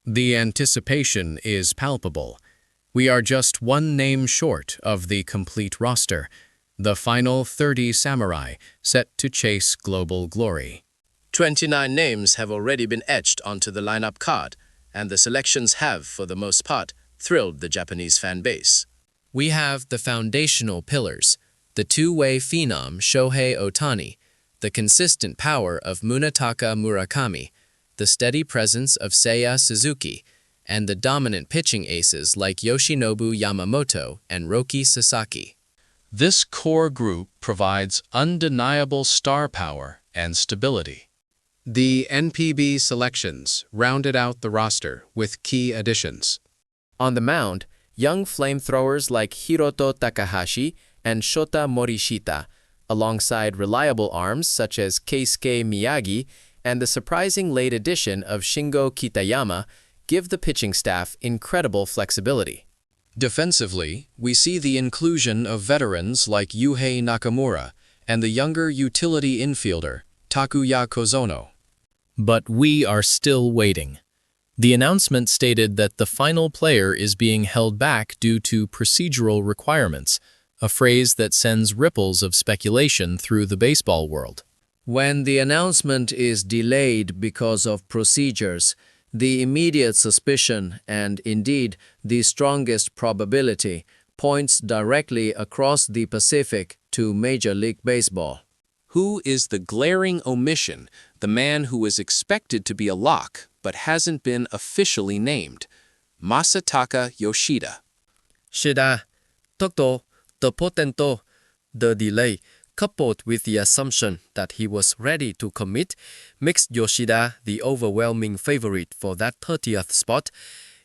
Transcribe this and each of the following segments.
The anticipation is palpable. We are just one name short of the complete roster, the final 30 samurai set to chase global glory. 29 names have already been etched onto the lineup card, and the selections have, for the most part, thrilled the Japanese fan base. We have the foundational pillars, the two-way phenom Shohei Ohtani, the consistent power of Munetaka Murakami, the steady presence of Seiya Suzuki, and the dominant pitching aces like Yoshinobu Yamamoto and Roki Sasaki. This core group provides undeniable star power and stability. The NPB selections rounded out the roster with key additions. On the mound, young flamethrowers like Hiroto Takahashi and Shota Morishita, alongside reliable arms such as Keisuke Miyagi and the surprising late addition of Shingo Kitayama, give the pitching staff incredible flexibility. Defensively, we see the inclusion of veterans like Yuhei Nakamura and the younger utility infielder, Takuya Kozono. But we are still waiting. The announcement stated that the final player is being held back due to procedural requirements, a phrase that sends ripples of speculation through the baseball world. When the announcement is delayed because of procedures, the immediate suspicion, and indeed the strongest probability, points directly across the Pacific to Major League Baseball. Who is the glaring omission, the man who is expected to be a lock but hasn't been officially named? Masataka Yoshida. Shida, Tokto, the potento, the delay, coupled with the assumption that he was ready to commit, makes Yoshida the overwhelming favorite for that 30th spot.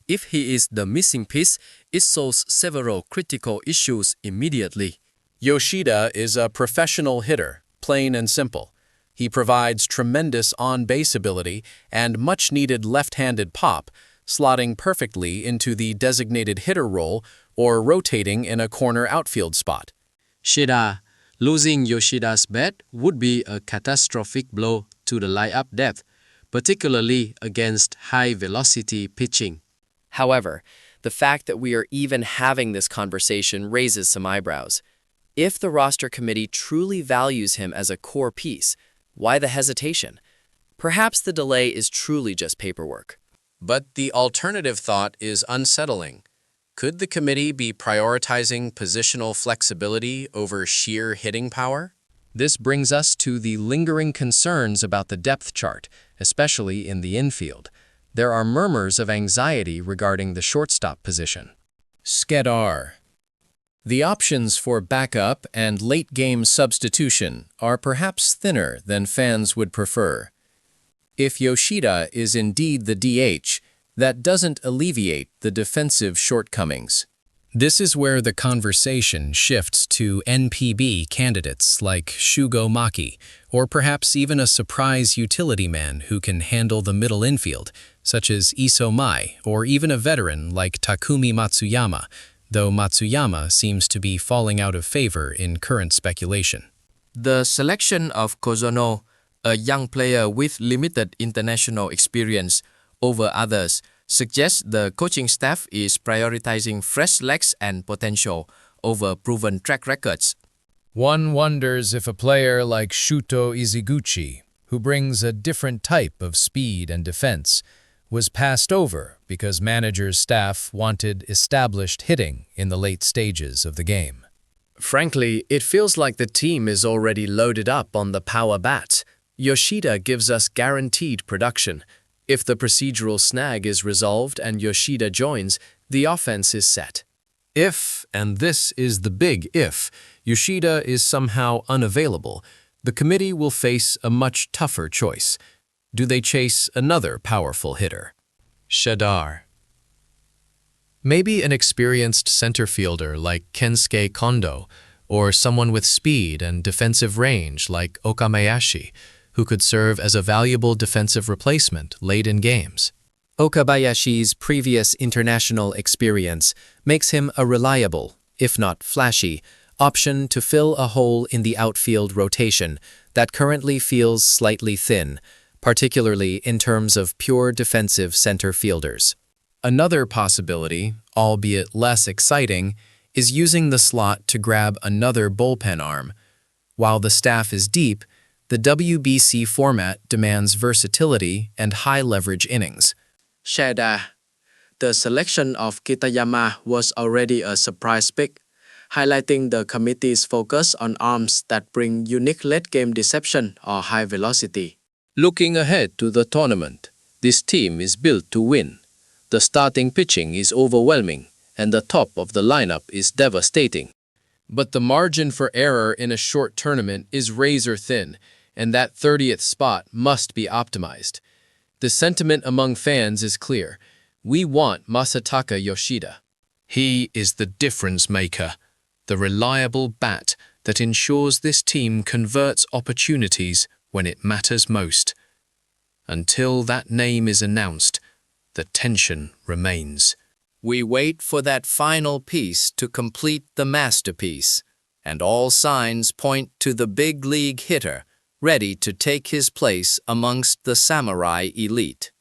If he is the missing piece, it solves several critical issues immediately. Yoshida is a professional hitter, plain and simple. He provides tremendous on-base ability and much-needed left-handed pop, slotting perfectly into the designated hitter role or rotating in a corner outfield spot. Shida, losing Yoshida's bat would be a catastrophic blow to the lineup depth, particularly against high-velocity pitching. However, the fact that we are even having this conversation raises some eyebrows. If the roster committee truly values him as a core piece, why the hesitation? Perhaps the delay is truly just paperwork. But the alternative thought is unsettling. Could the committee be prioritizing positional flexibility over sheer hitting power? This brings us to the lingering concerns about the depth chart, especially in the infield. There are murmurs of anxiety regarding the shortstop position. Skedar. The options for backup and late-game substitution are perhaps thinner than fans would prefer. If Yoshida is indeed the DH, that doesn't alleviate the defensive shortcomings. This is where the conversation shifts to NPB candidates like Shugo Maki, or perhaps even a surprise utility man who can handle the middle infield, such as Iso Mai, or even a veteran like Takumi Matsuyama, though Matsuyama seems to be falling out of favor in current speculation. The selection of Kozono, a young player with limited international experience, over others, suggests the coaching staff is prioritizing fresh legs and potential over proven track records. One wonders if a player like Shuto Iziguchi, who brings a different type of speed and defense, was passed over because manager's staff wanted established hitting in the late stages of the game. Frankly, it feels like the team is already loaded up on the power bats. Yoshida gives us guaranteed production. If the procedural snag is resolved and Yoshida joins, the offense is set. If, and this is the big if, Yoshida is somehow unavailable, the committee will face a much tougher choice. Do they chase another powerful hitter? Shedar. Maybe an experienced center fielder like Kensuke Kondo, or someone with speed and defensive range like Okabayashi, who could serve as a valuable defensive replacement late in games. Okabayashi's previous international experience makes him a reliable, if not flashy, option to fill a hole in the outfield rotation that currently feels slightly thin, particularly in terms of pure defensive center fielders. Another possibility, albeit less exciting, is using the slot to grab another bullpen arm. While the staff is deep, the WBC format demands versatility and high-leverage innings. Shada. The selection of Kitayama was already a surprise pick, highlighting the committee's focus on arms that bring unique late-game deception or high velocity. Looking ahead to the tournament, this team is built to win. The starting pitching is overwhelming, and the top of the lineup is devastating. But the margin for error in a short tournament is razor thin, and that 30th spot must be optimized. The sentiment among fans is clear. We want Masataka Yoshida. He is the difference maker, the reliable bat that ensures this team converts opportunities when it matters most. Until that name is announced, the tension remains. We wait for that final piece to complete the masterpiece, and all signs point to the big league hitter ready to take his place amongst the samurai elite.